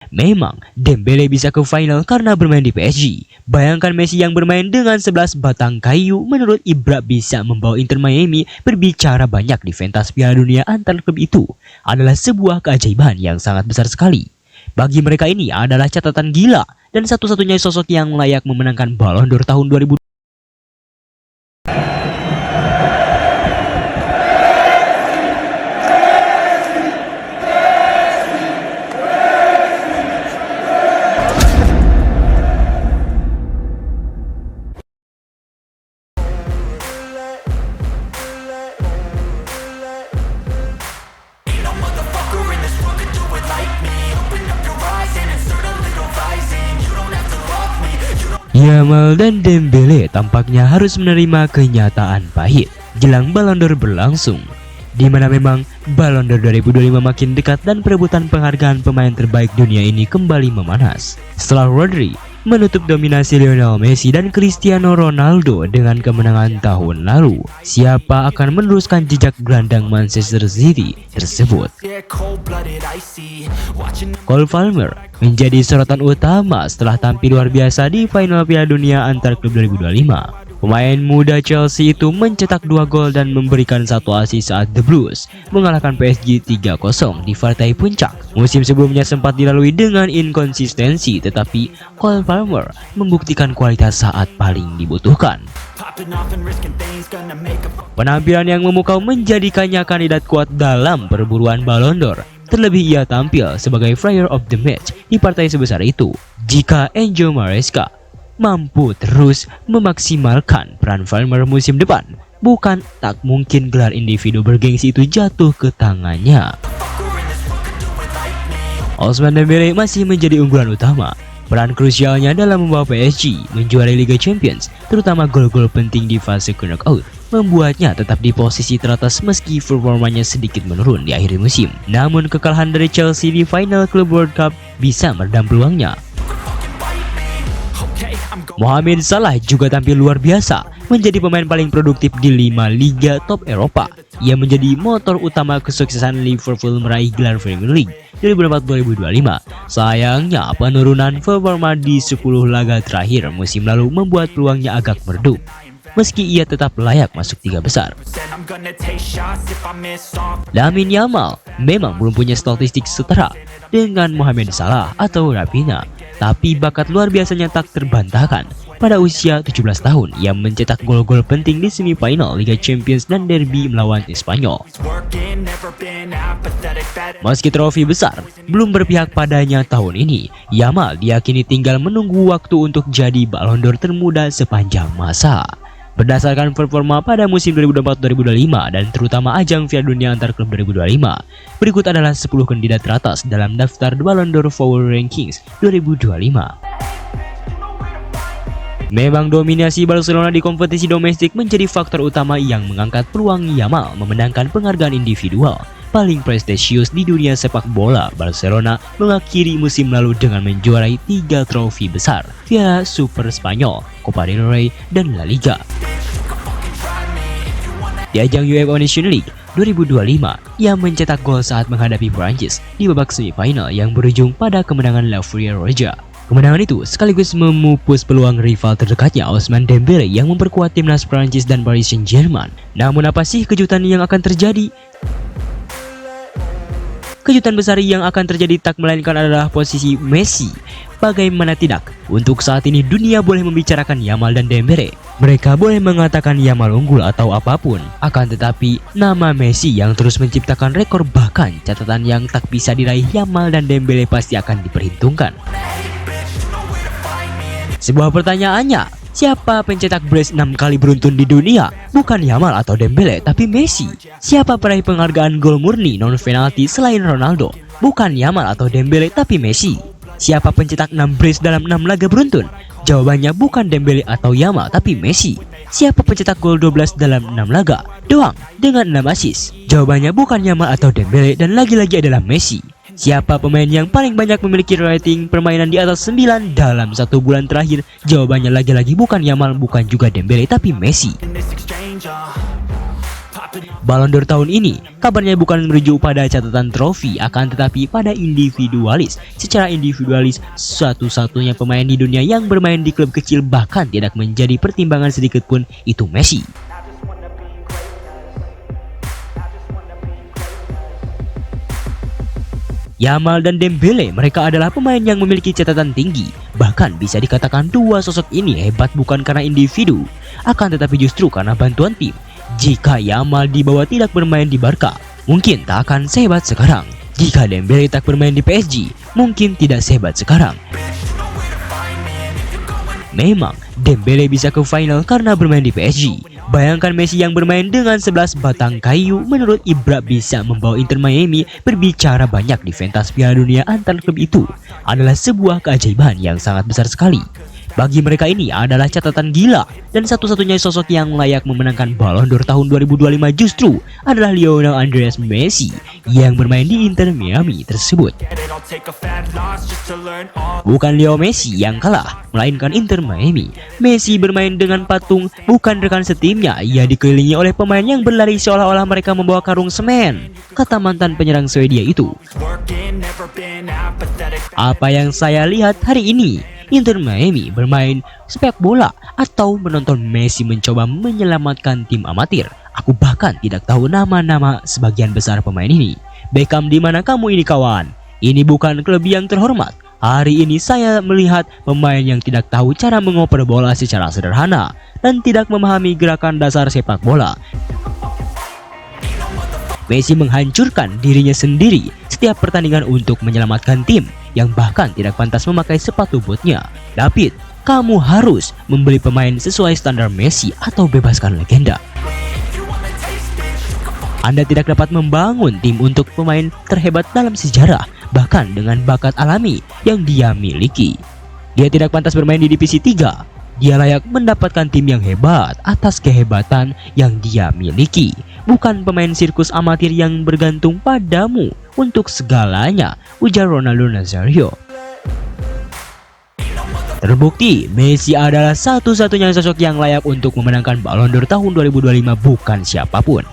Memang Dembele bisa ke final karena bermain di PSG. Bayangkan Messi yang bermain dengan 11 batang kayu, menurut Ibra bisa membawa Inter Miami berbicara banyak di pentas Piala Dunia antar klub itu adalah sebuah keajaiban yang sangat besar sekali. Bagi mereka ini adalah catatan gila dan satu-satunya sosok yang layak memenangkan Ballon d'Or tahun 2000. Yamal dan Dembele tampaknya harus menerima kenyataan pahit jelang Ballon d'Or berlangsung, di mana memang Ballon d'Or 2025 makin dekat dan perebutan penghargaan pemain terbaik dunia ini kembali memanas. Setelah Rodri menutup dominasi Lionel Messi dan Cristiano Ronaldo dengan kemenangan tahun lalu, siapa akan meneruskan jejak gelandang Manchester City tersebut? Cole Palmer menjadi sorotan utama setelah tampil luar biasa di final Piala Dunia antar klub 2025. Pemain muda Chelsea itu mencetak 2 gol dan memberikan 1 assist saat The Blues mengalahkan PSG 3-0 di partai puncak. Musim sebelumnya sempat dilalui dengan inkonsistensi, tetapi Cole Palmer membuktikan kualitas saat paling dibutuhkan. Penampilan yang memukau menjadikannya kandidat kuat dalam perburuan Ballon d'Or. Terlebih ia tampil sebagai player of the match di partai sebesar itu. Jika Enzo Maresca mampu terus memaksimalkan peran Palmer musim depan, bukan tak mungkin gelar individu bergengsi itu jatuh ke tangannya. Ousmane Dembele masih menjadi unggulan utama. Peran krusialnya dalam membawa PSG menjuarai Liga Champions, terutama gol-gol penting di fase knockout, membuatnya tetap di posisi teratas meski performanya sedikit menurun di akhir musim. Namun kekalahan dari Chelsea di final Club World Cup bisa meredam peluangnya. Mohamed Salah juga tampil luar biasa, menjadi pemain paling produktif di 5 liga top Eropa. Ia menjadi motor utama kesuksesan Liverpool meraih gelar Premier League 2024-2025. Sayangnya penurunan performa di 10 laga terakhir musim lalu membuat peluangnya agak meredup, meski ia tetap layak masuk 3 besar. Lamine Yamal memang belum punya statistik setara dengan Mohamed Salah atau Raphinha, tapi bakat luar biasanya tak terbantahkan. Pada usia 17 tahun, ia mencetak gol-gol penting di semifinal Liga Champions dan derby melawan Espanyol. Meski trofi besar belum berpihak padanya tahun ini, Yamal diyakini tinggal menunggu waktu untuk jadi Ballon d'Or termuda sepanjang masa. Berdasarkan performa pada musim 2024-2025 dan terutama ajang Piala Dunia antar klub 2025, berikut adalah 10 kandidat teratas dalam daftar Ballon d'Or Power Rankings 2025. Memang dominasi Barcelona di kompetisi domestik menjadi faktor utama yang mengangkat peluang Yamal memenangkan penghargaan individual paling prestisius di dunia sepak bola. Barcelona mengakhiri musim lalu dengan menjuarai 3 trofi besar, Piala Super Spanyol, Copa del Rey, dan La Liga. Di ajang UEFA Nations League 2025, ia mencetak gol saat menghadapi Prancis di babak semifinal yang berujung pada kemenangan La Furia Roja. Kemenangan itu sekaligus memupus peluang rival terdekatnya Ousmane Dembele yang memperkuat timnas Prancis dan Paris Saint-Germain. Namun apa sih kejutan yang akan terjadi? Kejutan besar yang akan terjadi tak melainkan adalah posisi Messi. Bagaimana tidak, untuk saat ini dunia boleh membicarakan Yamal dan Dembele. Mereka boleh mengatakan Yamal unggul atau apapun, akan tetapi nama Messi yang terus menciptakan rekor, bahkan catatan yang tak bisa diraih Yamal dan Dembele pasti akan diperhitungkan. Sebuah pertanyaannya, siapa pencetak brace 6 kali beruntun di dunia? Bukan Yamal atau Dembele, tapi Messi. Siapa peraih penghargaan gol murni non-penalti selain Ronaldo? Bukan Yamal atau Dembele, tapi Messi. Siapa pencetak 6 brace dalam 6 laga beruntun? Jawabannya bukan Dembele atau Yamal, tapi Messi. Siapa pencetak gol 12 dalam 6 laga doang dengan 6 assist? Jawabannya bukan Yamal atau Dembele dan lagi-lagi adalah Messi. Siapa pemain yang paling banyak memiliki rating permainan di atas 9 dalam 1 bulan terakhir? Jawabannya lagi-lagi bukan Yamal, bukan juga Dembele, tapi Messi. Ballon d'Or tahun ini kabarnya bukan merujuk pada catatan trofi, akan tetapi pada individualis. Secara individualis, satu-satunya pemain di dunia yang bermain di klub kecil bahkan tidak menjadi pertimbangan sedikit pun itu Messi. Yamal dan Dembele, mereka adalah pemain yang memiliki catatan tinggi. Bahkan bisa dikatakan dua sosok ini hebat bukan karena individu, akan tetapi justru karena bantuan tim. Jika Yamal dibawa tidak bermain di Barca, mungkin tak akan sehebat sekarang. Jika Dembele tak bermain di PSG, mungkin tidak sehebat sekarang. Memang Dembele bisa ke final karena bermain di PSG. Bayangkan Messi yang bermain dengan 11 batang kayu, menurut Ibra bisa membawa Inter Miami berbicara banyak di pentas Piala Dunia antar klub itu. Adalah sebuah keajaiban yang sangat besar sekali. Bagi mereka ini adalah catatan gila, dan satu-satunya sosok yang layak memenangkan Ballon d'Or tahun 2025 justru adalah Lionel Andres Messi yang bermain di Inter Miami tersebut. Bukan Leo Messi yang kalah, melainkan Inter Miami. Messi bermain dengan patung, bukan rekan setimnya. Ia dikelilingi oleh pemain yang berlari seolah-olah mereka membawa karung semen, kata mantan penyerang Swedia itu. Apa yang saya lihat hari ini, Inter Miami bermain sepak bola atau menonton Messi mencoba menyelamatkan tim amatir. Aku bahkan tidak tahu nama-nama sebagian besar pemain ini. Beckham, di mana kamu ini kawan? Ini bukan klub yang terhormat. Hari ini saya melihat pemain yang tidak tahu cara mengoper bola secara sederhana dan tidak memahami gerakan dasar sepak bola. Messi menghancurkan dirinya sendiri setiap pertandingan untuk menyelamatkan tim yang bahkan tidak pantas memakai sepatu bootnya. David, kamu harus membeli pemain sesuai standar Messi atau bebaskan legenda. Anda tidak dapat membangun tim untuk pemain terhebat dalam sejarah, bahkan dengan bakat alami yang dia miliki. Dia tidak pantas bermain di divisi 3. Dia layak mendapatkan tim yang hebat atas kehebatan yang dia miliki, bukan pemain sirkus amatir yang bergantung padamu untuk segalanya, ujar Ronaldo Nazario. Terbukti, Messi adalah satu-satunya sosok yang layak untuk memenangkan Ballon d'Or tahun 2025, bukan siapapun.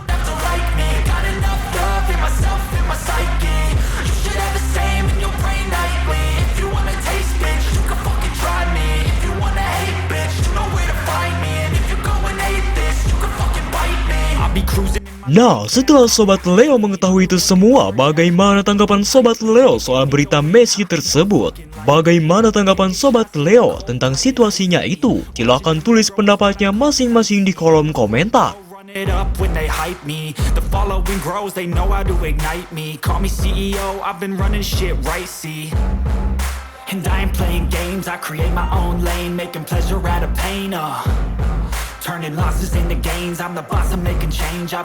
Nah, setelah Sobat Leo mengetahui itu semua, bagaimana tanggapan Sobat Leo soal berita Messi tersebut? Bagaimana tanggapan Sobat Leo tentang situasinya itu? Silahkan tulis pendapatnya masing-masing di kolom komentar. It up when they hype me. The following grows, they know how to ignite me. Call me CEO, I've been running shit right, see. And I ain't playing games, I create my own lane, making pleasure out of pain, turning losses into gains, I'm the boss, I'm making change.